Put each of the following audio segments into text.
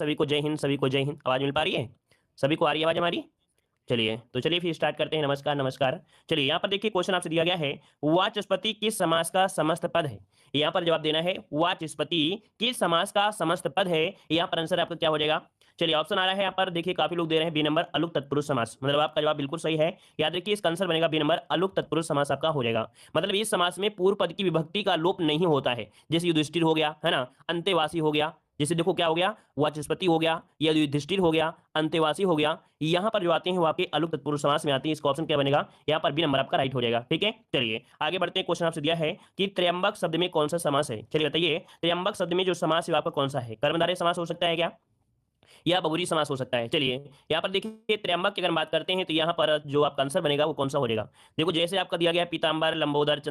सभी को जय हिंद, सभी को जय हिंद। आवाज मिल पा रही है? सभी को आ रही है आवाज हमारी? चलिए, तो चलिए फिर स्टार्ट करते हैं। नमस्कार, नमस्कार। चलिए यहाँ पर देखिए क्वेश्चन आपसे दिया गया है, वाचस्पति किस समास का समस्त पद है? यहाँ पर जवाब देना है, वाचस्पति किस समास का समस्त पद है। यहाँ पर आंसर आपका क्या हो जाएगा? चलिए ऑप्शन आ रहा है यहाँ पर, देखिए काफी लोग दे रहे हैं बी नंबर, अलुक तत्पुरुष समास। मतलब आपका जवाब बिल्कुल सही है। याद रखिए इसका आंसर बनेगा बी नंबर, अलुक तत्पुरुष समास आपका हो जाएगा। मतलब इस समास में पूर्व पद की विभक्ति का लोप नहीं होता है। जैसे युधिष्ठिर हो गया, है ना, अंतेवासी हो गया। जैसे देखो क्या हो गया, वाचस्पति हो गया, या युधिष्ठिर हो गया, अंतेवासी हो गया। यहाँ पर जो आते हैं वो आपके अलुक तत्पुरुष समास में आते हैं। इसका ऑप्शन क्या बनेगा? यहाँ पर बी नंबर आपका राइट हो जाएगा। ठीक है, चलिए आगे बढ़ते हैं। क्वेश्चन आपसे दिया है कि त्र्यंबक शब्द में कौन सा समास है? चलिए बताइए, त्र्यंबक शब्द में जो समास है आपका कौन सा है? कर्मधारय समास हो सकता है क्या, या बहुरी समास हो सकता है? चलिए यहाँ पर देखिए, त्र्यंबक की अगर बात करते हैं तो यहाँ पर जो आपका आंसर बनेगा वो कौन सा हो जाएगा? देखो जैसे आपका दिया गया है पीताम्बर, लंबोदर,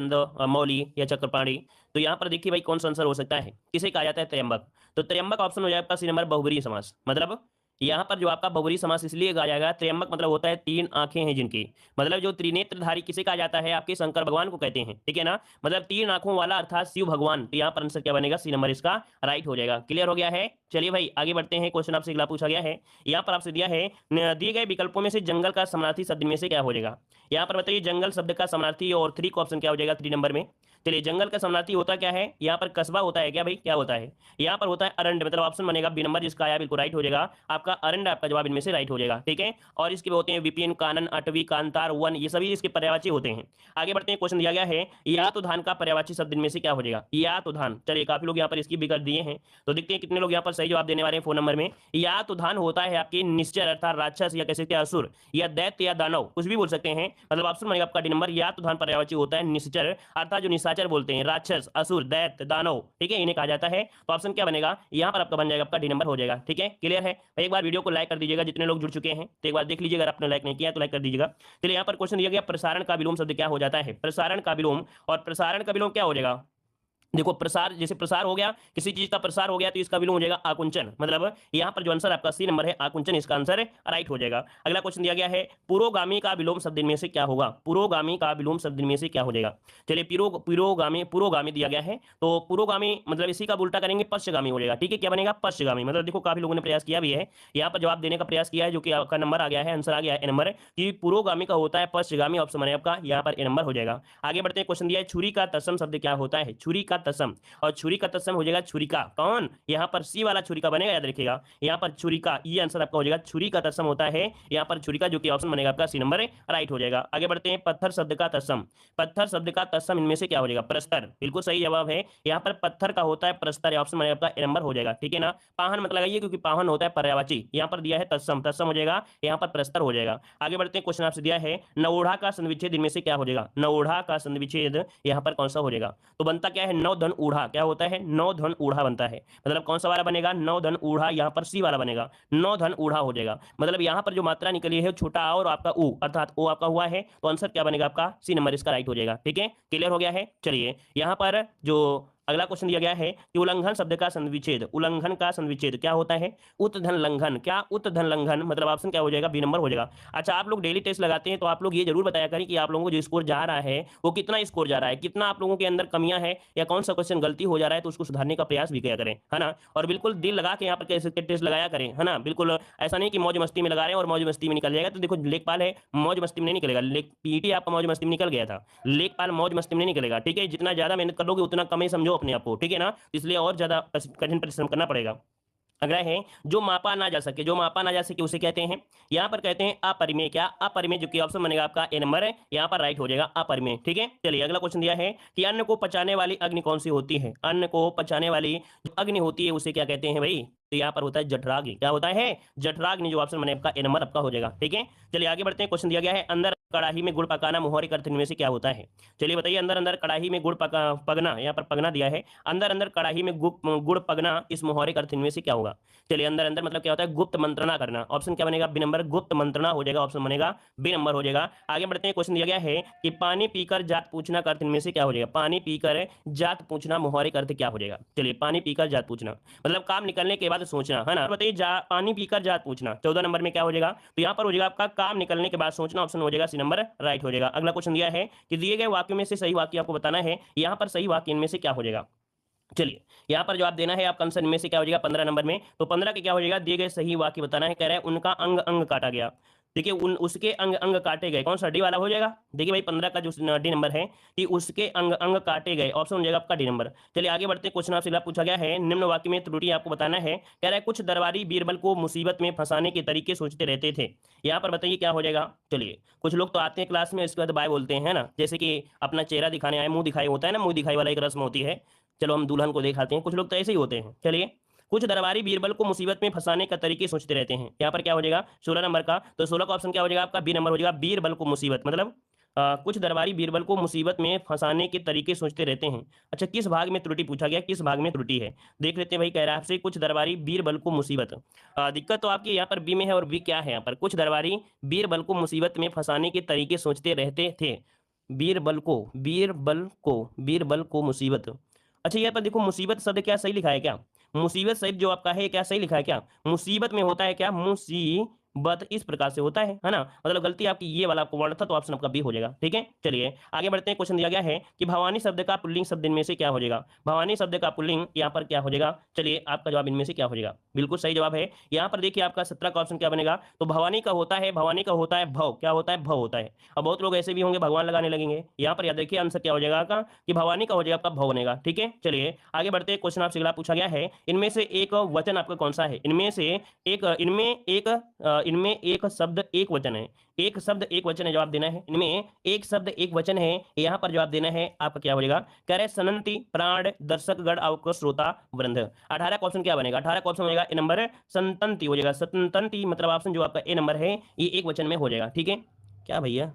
मौली या चक्रपाणी, तो यहाँ पर देखिए भाई कौन सा आंसर हो सकता है, किसे कहा जाता है त्र्यंबक? तो त्र्यंबक ऑप्शन हो जाएगा आपका सी नंबर, बहुबरी समास। मतलब यहाँ पर जो आपका बहुबरी समास इसलिए कहा जाएगा, त्र्यंबक मतलब होता है तीन आंखें हैं जिनकी। मतलब जो त्रिनेत्रधारी किसे कहा जाता है? आपके शंकर भगवान को कहते हैं, ठीक है ना। मतलब तीन आंखों वाला अर्थात शिव भगवान। तो यहाँ पर आंसर क्या बनेगा? सी नंबर इसका राइट हो जाएगा। क्लियर हो गया है? चलिए भाई आगे बढ़ते हैं। क्वेश्चन आपसे अगला पूछा गया है, यहाँ पर आपसे दिया है, दिए गए विकल्पों में से जंगल का समानार्थी शब्द में से क्या हो जाएगा? यहाँ पर बताइए जंगल शब्द का समानार्थी और थ्री का ऑप्शन क्या हो जाएगा 3 नंबर में? चलिए जंगल का समानार्थी होता क्या है? यहाँ पर कस्बा होता है क्या भाई, क्या होता है? यहाँ पर होता है अरण्य। मतलब ऑप्शन बनेगा बी नंबर, जिसका आया बिल्कुल राइट हो जाएगा आपका अरण्य। आपका जवाब इनमें से राइट हो जाएगा। ठीक है, और इसके होते हैं विपिन, कानन, अटवी, कांतार, वन, ये सभी इसके पर्यायवाची होते हैं। आगे बढ़ते हैं। क्वेश्चन दिया गया है, या तो धान का पर्यायवाची शब्द इनमें से क्या हो जाएगा? या तो धान। चलिए काफी लोग यहाँ पर इसकी विकल्प दिए हैं, तो देखते हैं कितने लोग यहाँ पर सही जवाब देने वाले हैं। फोन नंबर में या तो धान होता है आपकी निश्चर अर्थात राक्षस, या कह सकते हैं असुर, या दैत्य, या दानव, कुछ भी बोल सकते हैं। मतलब ऑप्शन बनेगा आपका डी नंबर, या तो धान पर्यायवाची होता है निश्चर अर्थात जो निशाचर बोलते हैं, राक्षस, असुर, दैत्य, दानव, ठीक है, इन्हें कहा जाता है। तो ऑप्शन क्या बनेगा? यहाँ पर आपका बन जाएगा आपका डी नंबर हो जाएगा। ठीक है, क्लियर है? एक बार वीडियो को लाइक कर दीजिएगा, जितने लोग जुड़ चुके हैं तो एक बार देख लीजिएगा, अगर आपने लाइक नहीं किया तो लाइक कर दीजिएगा। चलिए यहाँ पर क्वेश्चन दिया गया, प्रसारण का विलोम शब्द क्या हो जाता है? प्रसारण का विलोम, और प्रसारण का विलोम क्या हो जाएगा? देखो प्रसार, जैसे प्रसार हो गया, किसी चीज का प्रसार हो गया तो इसका विलोम हो जाएगा आकुंचन। मतलब यहाँ पर जो आंसर आपका सी नंबर है आकुंचन, इसका आंसर राइट हो जाएगा। अगला क्वेश्चन दिया गया है, पुरोगामी का विलोम शब्द इनमें से क्या होगा? पुरोगामी का विलोम शब्द इनमें से क्या हो जाएगा? चलिए पुरोगामी, पुरोगामी दिया गया है, तो पुरोगामी मतलब इसी का उल्टा करेंगे, पश्चगामी हो जाएगा। ठीक है, क्या बनेगा? पश्चगामी। मतलब देखो काफी लोगों ने प्रयास किया भी है, यहाँ पर जवाब देने का प्रयास किया है, जो कि आपका नंबर आ गया है, आंसर आ गया है ए नंबर, कि पुरोगामी का होता है पश्चगामी। ऑप्शन बने आपका यहाँ पर ए नंबर हो जाएगा। आगे बढ़ते हैं। क्वेश्चन दिया है, छुरी का तत्सम शब्द क्या होता है? छुरी का तत्सम, और छुरी का तत्सम हो जाएगा छुरिका। कौन? यहाँ पर सी वाला छुरिका बनेगा, याद रखिएगा। यहाँ पर छुरिका, ये आंसर आपका हो जाएगा। छुरी का तत्सम होता है यहाँ पर छुरिका, जो कि ऑप्शन बनेगा आपका सी नंबर राइट हो जाएगा। आगे बढ़ते हैं। पत्थर शब्द का तत्सम, पत्थर शब्द का तत्सम इनमें से क्या हो जाएगा? प्रस्तर। बिल्कुल सही जवाब है, यहाँ पर पत्थर का होता है प्रस्तर। ऑप्शन बनेगा आपका ए नंबर हो जाएगा। ठीक है ना। पाहन मत लगाइए, क्योंकि पाहन होता है पर्यायवाची, यहाँ पर दिया है तत्सम, तत्सम हो जाएगा, यहाँ पर प्रस्तर हो जाएगा। आगे बढ़ते हैं। क्वेश्चन आपसे दिया है, नवोढ़ा का संविच्छेद इनमें से क्या हो जाएगा? नवोढ़ा का संविच्छेद यहाँ पर कौन सा हो जाएगा? तो बनता क्या है? नौ धन ऊढ़ा। क्या होता है? नौ धन ऊढ़ा बनता है। मतलब कौन सा वाला बनेगा? नौ धन ऊढ़ा, यहाँ पर सी वाला बनेगा, नौ धन ऊढ़ा हो जाएगा। मतलब यहाँ पर जो मात्रा निकली है छोटा आ और आपका ऊ, अर्थात ओ आपका हुआ है, तो आंसर क्या बनेगा आपका? सी नंबर इसका राइट हो जाएगा। ठीक है, क्लियर हो गया है? चलिए यहाँ पर जो अगला क्वेश्चन दिया गया है कि उल्लंघन शब्द का संविच्छेद, उल्लंघन का संविच्छेद क्या होता है? उत्धन लंघन। क्या? उत्धन लंघन। मतलब ऑप्शन क्या हो जाएगा? बी नंबर हो जाएगा। अच्छा, आप लोग डेली टेस्ट लगाते हैं, तो आप लोग ये जरूर बताया करें कि आप लोगों को जो स्कोर जा रहा है वो कितना स्कोर जा रहा है, कितना आप लोगों के अंदर कमियां है, या कौन सा क्वेश्चन गलती हो जा रहा है, तो उसको सुधारने का प्रयास भी किया करें, है ना। और बिल्कुल दिल लगा के यहाँ पर कैसे टेस्ट लगाया करें, है ना। बिल्कुल ऐसा नहीं कि मौज मस्ती में लगा रहे हैं और मौज मस्ती में निकल जाएगा। तो देखो लेखपाल है, मौज मस्ती में नहीं निकलेगा। पीईटी आपका मौज मस्ती में निकल गया था, लेखपाल मौज मस्ती में नहीं निकलेगा। ठीक है, जितना ज्यादा मेहनत करोगे उतना कम ही समझो अपने आप को, ठीक है ना। इसलिए और ज्यादा कठिन परिश्रम करना पड़ेगा। अगला है, जो मापा ना जा सके, जो मापा ना जा सके उसे कहते हैं, यहाँ पर कहते हैं अपरिमेय। क्या? अपरिमेय, जो कि ऑप्शन बनेगा आपका ए नंबर है, यहाँ पर राइट हो जाएगा अपरिमेय। ठीक है, चलिए अगला क्वेश्चन दिया है कि अन्न को पचाने वाली अग्नि कौन सी होती है? अन्न को पचाने वाली जो अग्नि होती है उसे क्या कहते हैं भाई? तो यहाँ पर होता है जठराग्नि। क्या होता है? जठराग्नि, जो ऑप्शन बने आपका ए नंबर आपका हो जाएगा। ठीक है, चलिए आगे बढ़ते हैं। क्वेश्चन दिया गया है, अंदर कड़ाही में गुड़ पकाना मुहावरे अर्थ इनमें से क्या होता है? चलिए बताइए, अंदर अंदर कड़ाही में गुड़ पकना, यहाँ पर पगना दिया है, अंदर अंदर कड़ाही में गुड़ पगना, इस मुहावरे अर्थ इनमें से क्या होगा? चलिए अंदर अंदर मतलब क्या होता है? गुप्त मंत्रणा करना। ऑप्शन क्या बनेगा? बी नंबर, गुप्त मंत्रणा हो जाएगा। ऑप्शन बनेगा बी नंबर हो जाएगा। आगे बढ़ते हैं। क्वेश्चन दिया गया है कि पानी पीकर जात पूछना का अर्थ इनमें से क्या हो जाएगा? पानी पीकर जात पूछना मुहावरे का अर्थ क्या हो जाएगा? चलिए पानी पीकर जात पूछना मतलब काम निकलने के बाद सोचना, है ना। बताइए पानी पीकर जात पूछना 14 नंबर में क्या हो जाएगा? तो यहाँ पर हो जाएगा आपका काम निकलने के बाद सोचना। ऑप्शन हो जाएगा सी नंबर राइट हो जाएगा। अगला क्वेश्चन दिया है कि दिए गए वाक्यों में से सही वाक्य आपको बताना है, यहाँ पर सही वाक्य इनमें से क्या हो जाएगा? चलिए, यहाँ पर जवाब देना है आपका आंसर इनमें से क्या हो जाएगा 15 नंबर में। तो 15 के क्या हो जाएगा, दिए गए सही वाक्य बताना है। कह रहा है उनका अंग अंग काटा गया। देखिए उन उसके अंग अंग काटे गए, कौन सा डी वाला हो जाएगा। देखिए भाई 15 का जो डी नंबर है कि उसके अंग अंग काटे गए, ऑप्शन हो जाएगा आपका डी नंबर। चलिए आगे बढ़ते हैं, क्वेश्चन आपसे पूछा गया है निम्न वाक्य में त्रुटि आपको बताना है। कह रहा है कुछ दरबारी बीरबल को मुसीबत में फंसाने के तरीके सोचते रहते थे। यहाँ पर बताइए क्या हो जाएगा। चलिए कुछ लोग तो आते हैं क्लास में, इसके बाद बाय बोलते हैं, है ना, जैसे कि अपना चेहरा दिखाने आए, मुंह दिखाई होता है ना, मुंह दिखाई वाला एक रस्म होती है। चलो हम दुल्हन को दिखाते हैं, कुछ लोग तो ऐसे ही होते हैं। चलिए, कुछ दरबारी बीरबल को मुसीबत में फंसाने का तरीके सोचते रहते हैं। यहाँ पर क्या हो जाएगा 16 नंबर का, तो 16 का ऑप्शन क्या हो जाएगा आपका बी नंबर हो जाएगा, बीरबल को मुसीबत मतलब कुछ दरबारी बीरबल को मुसीबत में फंसाने के तरीके सोचते रहते हैं। अच्छा, किस भाग में त्रुटि पूछा गया, किस भाग में त्रुटि है, देख लेते हैं भाई। कह रहा है आपसे कुछ दरबारी बीरबल को मुसीबत, दिक्कत तो आपकी यहाँ पर बी में है, और बी क्या है यहाँ पर, कुछ दरबारी बीरबल को मुसीबत में फंसाने के तरीके सोचते रहते थे। बीरबल को मुसीबत। अच्छा यहाँ पर देखो, मुसीबत शब्द क्या सही लिखा है क्या, मुसीबत शब्द जो आपका है क्या सही लिखा है क्या, मुसीबत में होता है क्या, मुसीबत इस प्रकार से होता है ना, मतलब गलती आपकी ये वाला आपको वर्ण था, तो ऑप्शन आपका बी हो जाएगा। ठीक है, चलिए आगे बढ़ते हैं। क्वेश्चन दिया गया है कि भवानी शब्द का पुल्लिंग शब्द इनमें से क्या हो जाएगा। भवानी शब्द का पुल्लिंग यहाँ पर क्या हो जाएगा, चलिए आपका जवाब इनमें से क्या हो जाएगा, बिल्कुल सही जवाब है। यहाँ पर देखिए आपका 17 का ऑप्शन क्या बनेगा, तो भवानी का होता है, भवानी का होता है भव, क्या होता है भव होता है। अब बहुत लोग ऐसे भी होंगे भगवान लगाने लगेंगे, यहाँ पर याद देखिए आंसर क्या हो जाएगा आपका कि भवानी का हो जाएगा आपका भव बनेगा। ठीक है, चलिए आगे बढ़ते हैं। क्वेश्चन आपसे अगला पूछा गया है इनमें से एक वचन आपका कौन सा है, इनमें एक शब्द एक वचन है, एक शब्द एक वचन है, जवाब देना है। इनमें एक शब्द एक वचन है, यहाँ पर जवाब देना है आपका क्या हो जाएगा। कह रहे सनंती प्राण दर्शक गण अवक श्रोता वृंद। 18 का ऑप्शन क्या बनेगा, 18 का ऑप्शन हो जाएगा ए नंबर संतंती हो जाएगा, संतंती मतलब ऑप्शन जो आपका ए नंबर है ये एक वचन में हो जाएगा। ठीक है, क्या भैया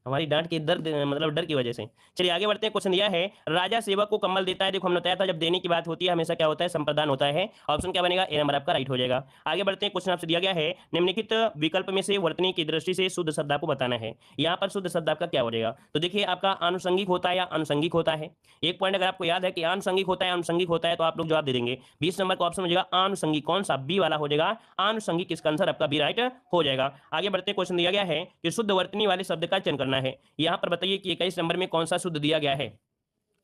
हमारी डांट के दर्द मतलब डर की वजह से। चलिए आगे बढ़ते हैं। क्वेश्चन दिया है राजा सेवक को कम्बल देता है। देखो हमने बताया था जब देने की बात होती है हमेशा क्या होता है, संप्रदान होता है। ऑप्शन क्या बनेगा, ए नंबर आपका राइट हो जाएगा। आगे बढ़ते हैं। क्वेश्चन आपसे दिया गया है निम्नलिखित विकल्प में से वर्तनी की दृष्टि से शुद्ध शब्द आपको बताना है। यहाँ पर शुद्ध शब्द आपका क्या हो जाएगा, तो देखिए आपका आनुषंगिक होता है या अनुषंगिक होता है। एक पॉइंट अगर आपको याद है कि आनुषंगिक होता है, अनुषंगिक होता है, तो आप लोग जवाब दे देंगे। 20 नंबर का ऑप्शन हो जाएगा आनुषंगिक, कौन सा बी वाला हो जाएगा आनुषंगिक, इसका आंसर आपका बी राइट हो जाएगा। आगे बढ़ते क्वेश्चन दिया गया है कि शुद्ध वर्तनी वाले शब्द का चयन करना है। यहाँ पर बताइए कि 21 नंबर में कौन सा शुद्ध दिया गया है,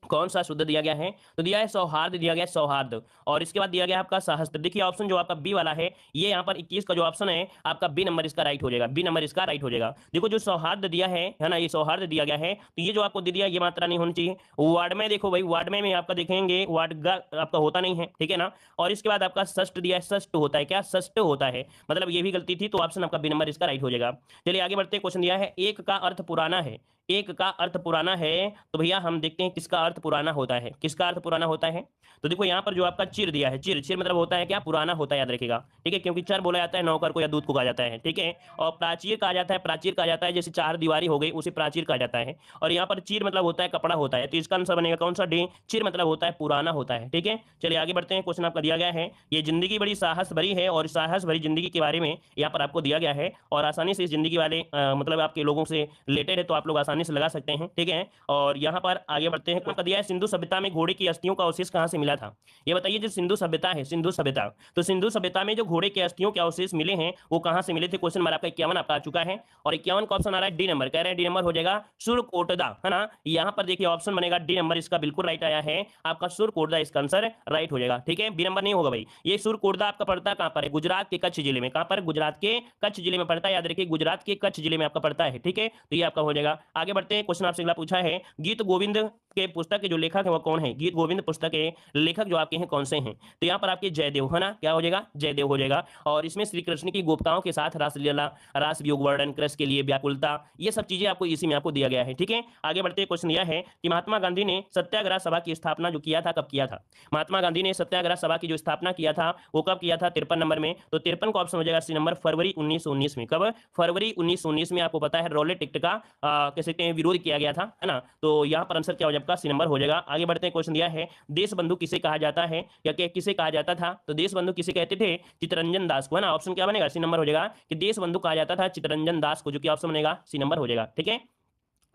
कौन सा शुद्ध दिया गया है, तो दिया है सौहार्द, दिया गया है सौहार्द, और इसके बाद दिया गया आपका सहस्त्र। देखिए ऑप्शन जो आपका बी वाला है ये यहाँ पर 21 का जो ऑप्शन है आपका बी नंबर इसका राइट हो जाएगा, बी नंबर इसका राइट हो जाएगा। देखो जो सौहार्द दिया है ना, ये सौहार्द दिया गया है, तो ये जो आपको दे दिया ये मात्रा नहीं होनी चाहिए। वार्ड में देखो भाई, वार्ड में आपका देखेंगे वार्ड आपका होता नहीं है, ठीक है ना। और इसके बाद आपका षष्ठ दिया है, षष्ठ होता है क्या, षष्ठ होता है, मतलब ये भी गलती थी, तो ऑप्शन आपका बी नंबर इसका राइट हो जाएगा। चलिए आगे बढ़ते। क्वेश्चन दिया है एक का अर्थ पुराना है, एक का अर्थ पुराना है, तो भैया हम देखते हैं किसका अर्थ पुराना होता है, किसका अर्थ पुराना होता है। तो देखो यहाँ पर जो आपका चिर दिया है, चिर, चिर मतलब होता है क्या, पुराना होता है, याद रखिएगा। ठीक है, क्योंकि चर बोला जाता है नौकर को या दूध को कहा जाता है। ठीक है, और प्राचीर कहा जाता है, प्राचीर कहा जाता है जैसे चार दीवारी हो गई उसे प्राचीर कहा जाता है। और यहाँ पर चीर मतलब होता है कपड़ा होता है, तो इसका आंसर बनेगा कौन सा डी, चिर मतलब होता है पुराना होता है। ठीक है, चलिए आगे बढ़ते हैं। क्वेश्चन आपका दिया गया है ये जिंदगी बड़ी साहस भरी है, और साहस भरी जिंदगी के बारे में यहाँ पर आपको दिया गया है, और आसानी से इस जिंदगी वाले मतलब आपके लोगों से रिलेटेड है, तो आप लोग आसानी से लगा सकते हैं। ठीक है, और यहाँ पर आगे बढ़ते हैं। दिया है सिंधु सभ्यता में घोड़े की अस्थियों का अवशेष कहाँ से मिला था। ये बताइए जो सिंधु सभ्यता है, सिंधु सभ्यता, तो सिंधु सभ्यता में जो घोड़े के अस्थियों के अवशेष मिले हैं वो कहाँ से मिले थे। क्वेश्चन नंबर आपका 51 आपका आ चुका है, और 51 का ऑप्शन आ रहा है डी नंबर, कह रहे हैं डी नंबर हो जाएगा सुरकोटदा, है ना। यहाँ पर देखिए ऑप्शन बनेगा डी नंबर, इसका बिल्कुल राइट आया है आपका सुरकोटदा, इसका आंसर राइट हो जाएगा। ठीक है, बी नंबर नहीं होगा भाई। ये सुरकोटदा आपका पड़ता है कहाँ पर है, गुजरात के कच्छ जिले में, कहाँ पर, गुजरात के कच्छ जिले में पड़ता है, याद रखिए गुजरात के कच्छ जिले में आपका पड़ता है। ठीक है, तो ये आपका हो जाएगा। आगे बढ़ते हैं। क्वेश्चन आपसे अगला पूछा है गीत गोविंद के पुस्तक के जो लेखक है वो कौन है, गीत गोविंद पुस्तक के लेखक जो आपके हैं कौन से हैं, तो यहाँ पर आपके जयदेव, है ना, क्या हो जाएगा जयदेव हो जाएगा। और इसमें श्री कृष्ण की गोपिकाओं के साथ रासलीला, रास वियोग वर्णन, कृष्ण के लिए व्याकुलता, ये सब चीजें आपको इसी में आपको दिया गया है। ठीक है, आगे बढ़ते क्वेश्चन यह है कि महात्मा गांधी ने सत्याग्रह सभा की स्थापना जो किया था कब किया था। महात्मा गांधी ने सत्याग्रह सभा की जो स्थापना किया था वो कब किया था, 53 नंबर में, तो 53 का ऑप्शन हो जाएगा सी नंबर, फरवरी 1919 में। कब, फरवरी 1919 में। आपको पता है रॉलेट एक्ट का कह सकते हैं विरोध किया गया था, है ना, तो यहाँ पर आंसर क्या हो जाएगा, सी नंबर हो जाएगा। आगे बढ़ते हैं। क्वेश्चन दिया है देश बंधु किसे कहा जाता है, या किसे कहा जाता था, तो देश बंधु किसे कहते थे, चित्तरंजन दास को, है ना। ऑप्शन क्या बनेगा, सी नंबर हो जाएगा कि देश बंधु कहा जाता था चित्तरंजन दास को, जो कि ऑप्शन बनेगा सी नंबर हो जाएगा। ठीक है,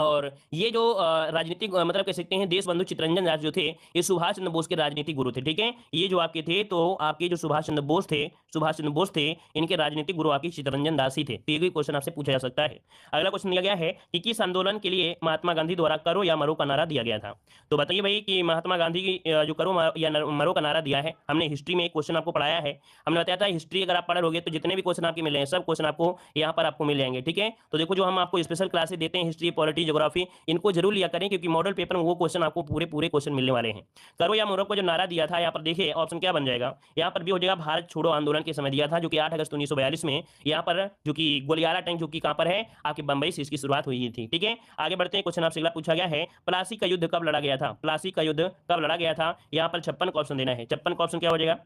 और ये जो राजनीतिक मतलब कह सकते हैं देश बंधु चित्तरंजन दास जो थे, ये सुभाष चंद्र बोस के राजनीतिक गुरु थे, ठीक है। ये जो आपके थे, तो आपके जो सुभाष चंद्र बोस थे, इनके राजनीतिक गुरु आपके चित्तरंजन दास ही थे। तो ये भी क्वेश्चन आपसे पूछा जा सकता है। अगला क्वेश्चन दिया गया है कि किस आंदोलन के लिए महात्मा गांधी द्वारा करो या मरो का नारा दिया गया था। तो बताइए भाई कि महात्मा गांधी की जो करो या मरो का नारा दिया है, हमने हिस्ट्री में एक क्वेश्चन आपको पढ़ाया है। हमने बताया था हिस्ट्री अगर आप पढ़ लोगे तो जितने भी क्वेश्चन आपके मिले हैं सब क्वेश्चन आपको यहाँ पर आपको मिल जाएंगे, ठीक है। तो देखो जो हम आपको स्पेशल क्लासेस देते हैं हिस्ट्री, पॉलिटी, ज्योग्राफी, इनको जरूर लिया करें क्योंकि मॉडल पेपर में वो क्वेश्चन आपको पूरे पूरे क्वेश्चन मिलने वाले हैं। करो या मरो को जो नारा दिया था, यहाँ पर देखिए ऑप्शन क्या बन जाएगा, यहाँ पर भी हो जाएगा भारत छोड़ो आंदोलन के समय दिया था, जो कि 8 अगस्त 1942 में यहाँ पर जो कि गोलियारा टैंक जो कि कहाँ पर है आपके बंबई से इसकी शुरुआत हुई थी, ठीक है। आगे बढ़ते हैं, क्वेश्चन आपसे अगला पूछा गया है प्लासी का युद्ध कब लड़ा गया था। प्लासी का युद्ध कब लड़ा गया था, यहाँ पर 56 का ऑप्शन देना है। 56 का ऑप्शन क्या हो जाएगा,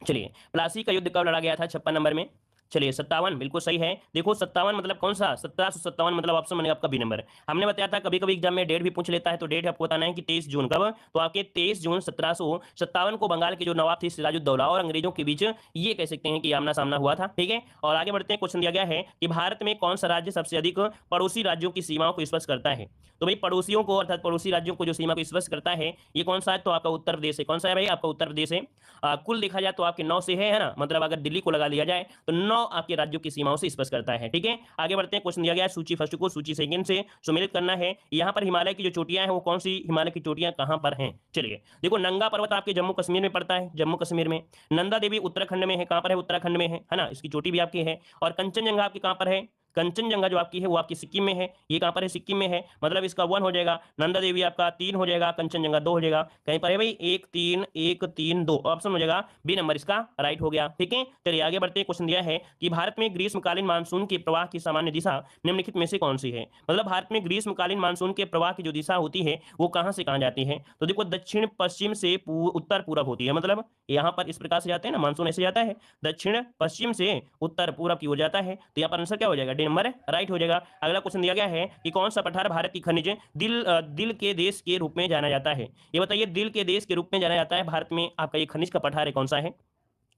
चलिए प्लासी का युद्ध कब लड़ा गया था 56 नंबर में, चलिए 57 बिल्कुल सही है। देखो 57 मतलब कौन सा, 1757 मतलब ऑप्शन बनेगा आपका बी नंबर। हमने बताया था कभी कभी एग्जाम में डेट भी पूछ लेता है, तो डेट आपको बताना है कि 23 जून कब, तो आपके 23 जून 1757 को बंगाल के जो नवाब थे सिराजुद्दौला और अंग्रेजों के बीच ये कह सकते हैं कि आमना सामना हुआ था, ठीक है। और आगे बढ़ते हैं, क्वेश्चन दिया गया है कि भारत में कौन सा राज्य सबसे अधिक पड़ोसी राज्यों की सीमाओं को स्पर्श करता है। तो भाई पड़ोसियों को अर्थात पड़ोसी राज्यों को जो सीमा को स्पर्श करता है ये कौन सा है, तो आपका उत्तर प्रदेश है। कौन सा है भाई, आपका उत्तर प्रदेश है। कुल देखा जाए तो आपके 9 से है ना, मतलब अगर दिल्ली को लगा लिया जाए तो 9 आपके राज्यों की सीमाओं से स्पर्श करता है, ठीक है। आगे बढ़ते हैं, क्वेश्चन दिया गया है सूची फर्स्ट को सूची सेकंड से सम्मिलित करना है। यहाँ पर हिमालय की जो चोटियां हैं वो कौन सी हिमालय की चोटियां कहां पर हैं, चलिए देखो नंगा पर्वत आपके जम्मू कश्मीर में पड़ता है, जम्मू कश्मीर में। नंदा देवी उत्तराखंड में है, कहां पर है, उत्तराखंड में है ना, इसकी चोटी भी आपकी है। और कंचनजंगा आपकी कहां पर है, कंचनजंगा जो आपकी है वो आपकी सिक्किम में है, ये कहां पर है, सिक्किम में है, मतलब इसका 1 हो जाएगा। नंदा देवी आपका 3 हो जाएगा, कंचनजंगा 2 हो जाएगा। कहीं पर है भाई 1 3 2 ऑप्शन हो जाएगा बी नंबर इसका राइट हो गया, ठीक है। चलिए आगे बढ़ते हैं, क्वेश्चन दिया है कि भारत में ग्रीष्मकालीन मानसून के प्रवाह की सामान्य दिशा निम्नलिखित में से कौन सी है। मतलब भारत में ग्रीष्मकालीन मानसून के प्रवाह की जो दिशा होती है वो कहां से कहां जाती है, तो देखो दक्षिण पश्चिम से उत्तर पूरब होती है। मतलब यहाँ पर इस प्रकार से जाते हैं ना, मानसून ऐसे जाता है दक्षिण पश्चिम से उत्तर पूरब की ओर जाता है, तो यहाँ पर आंसर क्या हो जाएगा, डी नंबर राइट हो जाएगा। अगला क्वेश्चन दिया गया है कि कौन सा पठार भारत की खनिज दिल के देश के रूप में जाना जाता है। ये बताइए दिल के देश के रूप में जाना जाता है भारत में आपका ये खनिज का पठार है कौन सा है,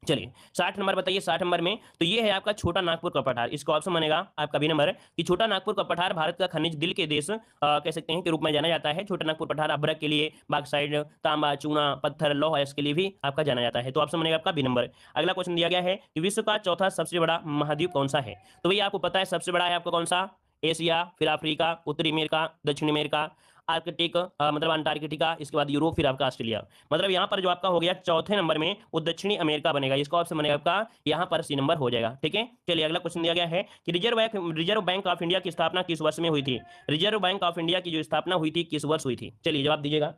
चलिए 60 नंबर बताइए। 60 नंबर में तो ये है आपका छोटा नागपुर का पठार, इसका ऑप्शन बनेगा आपका बी नंबर कि छोटा नागपुर का पठार भारत का खनिज दिल के देश कह सकते हैं के रूप में जाना जाता है। छोटा नागपुर पठार अभ्रक के लिए, बाक्साइड, तांबा, चूना, पत्थर, लौह अयस्क के लिए भी आपका जाना जाता है, तो ऑप्शन बनेगा आपका बी नंबर। अगला क्वेश्चन दिया गया है कि विश्व का चौथा सबसे बड़ा महाद्वीप कौन सा है। तो भैया आपको पता है सबसे बड़ा है आपका कौन सा, एशिया, फिर अफ्रीका, उत्तरी अमेरिका, दक्षिण अमेरिका, आर्कटिक मतलब अंटार्कटिका, इसके बाद यूरोप, फिर आपका ऑस्ट्रेलिया। मतलब यहाँ पर जो आपका हो गया चौथे नंबर में वो दक्षिणी अमेरिका बनेगा, इसका ऑप्शन बनेगा आपका यहाँ पर सी नंबर हो जाएगा, ठीक है। चलिए अगला क्वेश्चन दिया गया है कि रिजर्व बैंक ऑफ इंडिया की स्थापना किस वर्ष में हुई थी। रिजर्व बैंक ऑफ इंडिया की जो स्थापना हुई थी किस वर्ष हुई थी, चलिए जवाब दीजिएगा।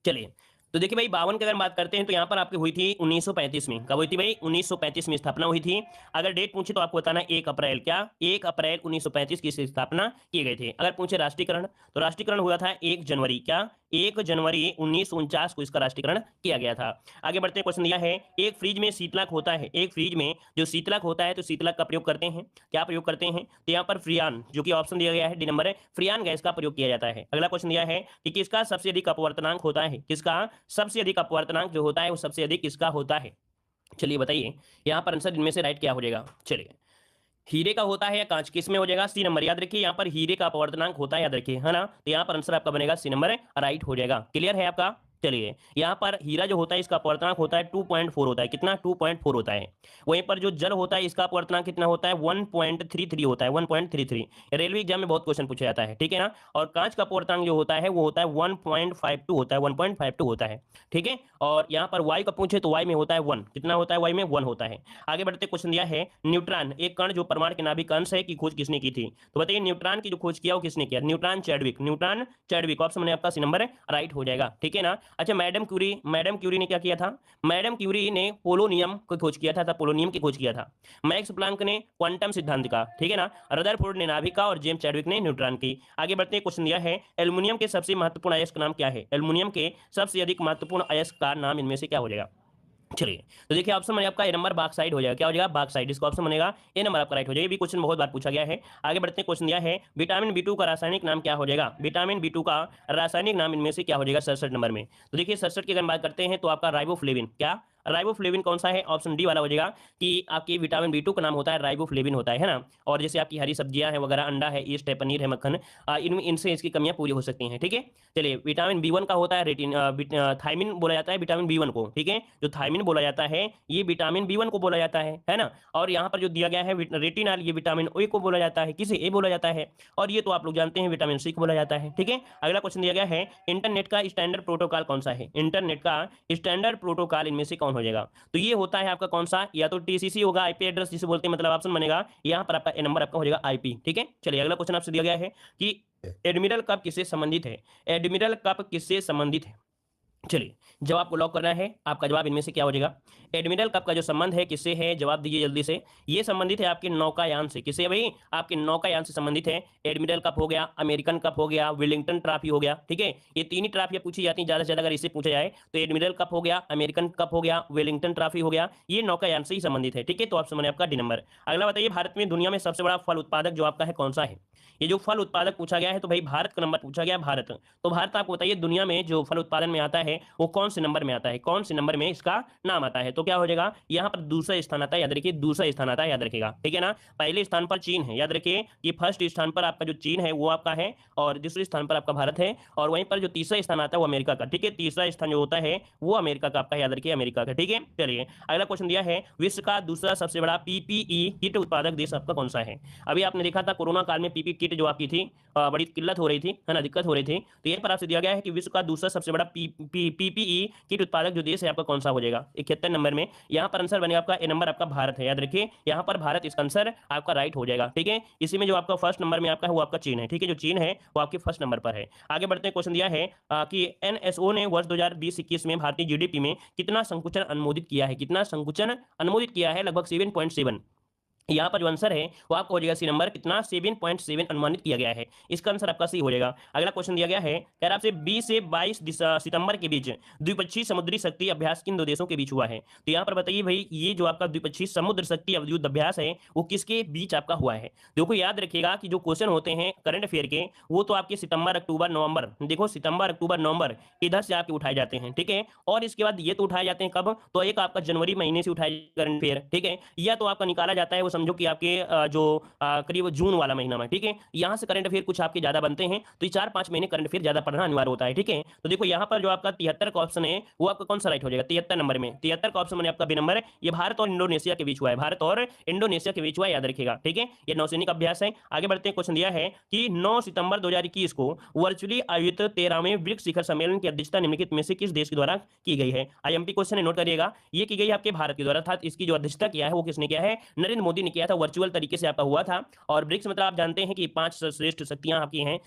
चलिए तो देखिए भाई 52 की अगर बात करते हैं तो यहाँ पर आपकी हुई थी 1935 में। कब हुई थी भाई, 1935 में स्थापना हुई थी। अगर डेट पूछे तो आपको बताना 1 अप्रैल, क्या 1 अप्रैल 1935 की स्थापना किए गए थे। अगर पूछे राष्ट्रीयकरण तो राष्ट्रीयकरण हुआ था 1 जनवरी, क्या 1 जनवरी 1949 को इसका राष्ट्रीयकरण किया गया था। आगे बढ़ते हैं, क्वेश्चन दिया है एक फ्रिज में शीतलक होता है, एक फ्रिज में जो शीतलक होता है तो शीतलक का प्रयोग करते हैं, क्या प्रयोग करते हैं, तो यहाँ पर फ्रियान जो कि ऑप्शन दिया गया है डी नंबर है, फ्रियान गैस का प्रयोग किया जाता है। अगला क्वेश्चन दिया है कि किसका सबसे अधिक अपवर्तनांक होता है, किसका सबसे अधिक अपवर्तनांक जो होता है वो सबसे अधिक किसका होता है, चलिए बताइए यहाँ पर आंसर इनमें से राइट क्या हो जाएगा। चलिए हीरे का होता है या कांच, किस में हो जाएगा, सी नंबर। याद रखिए यहाँ पर हीरे का अपवर्तनांक होता है, याद रखिए है ना, तो यहाँ पर आंसर आपका बनेगा सी नंबर राइट हो जाएगा। क्लियर है आपका। चलिए यहाँ पर हीरा जो होता है इसका अपवर्तनांक होता है 2.4 होता है, कितना 2.4 होता है। वहीं पर जो जल होता है इसका अपवर्तनांक कितना होता है 1.33 होता है, 1.33। रेलवे एग्जाम में बहुत क्वेश्चन पूछा जाता है, ठीक है ना। और कांच का अपवर्तनांक जो होता है वो होता है 1.52 होता है, 1.52 होता है, ठीक है। और यहाँ पर वायु का पूछे तो वायु में होता है 1, कितना होता है वायु में 1 होता है। आगे बढ़ते क्वेश्चन दिया है न्यूट्रॉन एक कण जो परमाणु के नाभिक अंश है की खोज किसने की थी, तो बताइए न्यूट्रॉन की जो खोज किया वो किसने किया, neutron Chadwick, neutron Chadwick option में आपका सी नंबर राइट हो जाएगा, ठीक है ना। अच्छा मैडम क्यूरी ने क्या किया था, मैडम क्यूरी ने पोलोनियम को खोज किया था, पोलोनियम की खोज किया था। मैक्स प्लांक ने क्वांटम सिद्धांत का, ठीक है ना। रदरफोर्ड ने नाभिक का और जेम्स चैडविक ने न्यूट्रॉन की। आगे बढ़ते हैं, क्वेश्चन दिया है एल्युमिनियम के सबसे महत्वपूर्ण अयस्क का नाम क्या है, एल्युमिनियम के सबसे अधिक महत्वपूर्ण अयस्क का नाम इनमें से क्या हो जाएगा। चलिए तो देखिए ऑप्शन बनेगा आपका ए नंबर बॉक्साइड हो जाएगा, क्या हो जाएगा बॉक्साइड, इसका ऑप्शन बनेगा ए नंबर आपका राइट हो जाएगा। ये भी क्वेश्चन बहुत बार पूछा गया है। आगे बढ़ते हैं, क्वेश्चन दिया है विटामिन B2 का रासायनिक नाम क्या हो जाएगा, विटामिन B2 का रासायनिक नाम इनमें से क्या हो जाएगा 67 नंबर में। तो देखिए 67 की अगर बात करते हैं तो आपका राइबोफ्लेविन, क्या राइबोफ्लेविन कौन सा है? ऑप्शन डी वाला हो जाएगा कि आपकी विटामिन B2 का नाम होता है राइबोफ्लेविन होता है ना। और जैसे आपकी हरी सब्जियां हैं वगैरह, अंडा है, ईस्ट है, पनीर है, मक्खन, इनमें इनसे इसकी कमियां पूरी हो सकती हैं। ठीक है, चलिए विटामिन B1 का होता है रेटिन, थायमिन बोला जाता है विटामिन B1 को। ठीक है, जो थायमिन बोला जाता है ये विटामिन B1 को बोला जाता है ना। और यहाँ पर जो दिया गया है रेटिनॉल, ये विटामिन ए को बोला जाता है, किसे? ए बोला जाता है। और ये तो आप लोग जानते हैं विटामिन सी को बोला जाता है। ठीक है, अगला क्वेश्चन दिया गया है इंटरनेट का स्टैंडर्ड प्रोटोकॉल कौन सा है? इंटरनेट का स्टैंडर्ड प्रोटोकॉल इनमें से कौन हो जाएगा? तो ये होता है आपका कौन सा? या तो टीसीसी होगा, आईपी एड्रेस जिसे बोलते हैं, मतलब ऑप्शन बनेगा यहाँ पर आपका ए नंबर आपका हो जाएगा आईपी। ठीक है, चलिए अगला क्वेश्चन आपसे दिया गया है कि एडमिरल कप किससे संबंधित है? एडमिरल कप किससे संबंधित है? चलिए जवाब को लॉक करना है। आपका जवाब इनमें से क्या हो जाएगा? एडमिरल कप का जो संबंध है किससे है? जवाब दीजिए जल्दी से। ये संबंधित है आपके नौकायान से। किससे भाई? आपके नौकायान से संबंधित है। एडमिरल कप हो गया, अमेरिकन कप हो गया, वेलिंगटन ट्रॉफी हो गया। ठीक है, ये तीन ही ट्रॉफियां पूछी जाती हैं ज्यादा से ज्यादा अगर इससे पूछा जाए तो। एडमिरल कप हो गया, अमेरिकन कप हो गया, वेलिंगटन ट्रॉफी हो गया, ये नौकायान से ही संबंधित है। ठीक है, तो ऑप्शन बने आपका डी नंबर। अगला बताइए भारत में दुनिया में सबसे बड़ा फल उत्पादक जो आपका है कौन सा है? ये जो फल उत्पादक पूछा गया है तो भाई भारत का नंबर पूछा गया, भारत। तो भारत आपको बताइए दुनिया में जो फल उत्पादन में आता है वो कौन से नंबर में आता है? कौन से नंबर में इसका नाम आता है? तो क्या हो जाएगा? यहाँ पर दूसरा स्थान आता है, याद रखिए दूसरा स्थान आता है, याद रखिएगा। ठीक है ना, पहले स्थान पर चीन है, याद रखिए ये फर्स्ट स्थान पर आपका जो चीन है वो आपका है, और दूसरे स्थान पर आपका भारत है, और वहीं पर जो तीसरा स्थान आता है वो अमेरिका का। ठीक है, तीसरा स्थान जो होता है वो अमेरिका का आपका, याद रखिए अमेरिका का। ठीक है, चलिए अगला क्वेश्चन दिया है विश्व का दूसरा सबसे बड़ा पीपीई किट उत्पादक देश आपका कौन सा है? अभी आपने देखा था कोरोना काल में पीपी किट जो आपकी थी बड़ी किल्लत हो रही थी, है ना, दिक्कत हो रही थी। तो ये पर आपसे दिया गया है कि विश्व का दूसरा सबसे बड़ा पीपीई किट उत्पादक जो देश है आपका कौन सा हो जाएगा? 71 नंबर में यहाँ पर आंसर बनेगा आपका ए नंबर आपका भारत है, याद रखिए यहाँ पर भारत इसका आंसर आपका राइट हो जाएगा। ठीक है, इसी में जो आपका फर्स्ट नंबर में आपका है वो आपका चीन है। ठीक है, जो चीन है वो आपके फर्स्ट नंबर पर है। आगे बढ़ते हैं, क्वेश्चन दिया है कि एनएसओ ने वर्ष 2020-21 में भारतीय जीडीपी में कितना संकुचन अनुमोदित किया है? कितना संकुचन अनुमोदित किया है? लगभग 7.7। यहाँ पर जो आंसर है वो आपका हो जाएगा सी नंबर, कितना? 7.7 अनुमानित किया गया है। इसका आंसर आपका सी हो जाएगा। अगला क्वेश्चन दिया गया है, कह रहा आपसे 20 से 22 सितंबर के बीच द्विपक्षीय समुद्री शक्ति अभ्यास किन दो देशों के बीच हुआ है? तो यहाँ पर बताइए भाई ये जो आपका द्विपक्षीय समुद्र शक्ति युद्ध अभ्यास है वो किसके बीच आपका हुआ है? देखो याद रखिएगा कि जो क्वेश्चन होते हैं करंट अफेयर के वो तो आपके सितंबर अक्टूबर नवंबर, देखो सितंबर अक्टूबर नवंबर इधर से आपके उठाए जाते हैं। ठीक है, और इसके बाद ये तो उठाए जाते हैं कब? तो एक आपका जनवरी महीने से उठाए करंट अफेयर। ठीक है, या तो आपका निकाला जाता है वो समझो कि आपके जो करीब जून वाला महीना में। ठीक है, यहाँ से करंट अफेयर कुछ आपके ज्यादा बनते हैं तो ये 4-5 महीने करंट अफेयर ज्यादा पढ़ना अनिवार्य होता है। ठीक है, तो देखो यहाँ पर जो आपका 73 का ऑप्शन है वो आपका कौन सा राइट हो जाएगा? 73 नंबर में, 73 का ऑप्शन बने आपका बी नंबर। ये भारत और इंडोनेशिया के बीच हुआ है, भारत और इंडोनेशिया के बीच हुआ है, याद रखिएगा। ठीक है, ये नौसैनिक अभ्यास है। आगे बढ़ते हैं, क्वेश्चन दिया है कि 9 सितंबर 2021 को वर्चुअली आयोजित 13वें ब्रिक्स शिखर सम्मेलन की अध्यक्षता निम्नलिखित में से किस देश के द्वारा की गई है? आईएमपी क्वेश्चन है, नोट करिएगा। ये की गई आपके भारत के द्वारा था। इसकी जो अध्यक्षता किया है वो किसने किया है? नरेंद्र मोदी ने किया था, वर्चुअल तरीके से आपका हुआ था। और ब्रिक्स मतलब आप जानते हैं कि 5 श्रेष्ठ शक्तियां आपकी हैं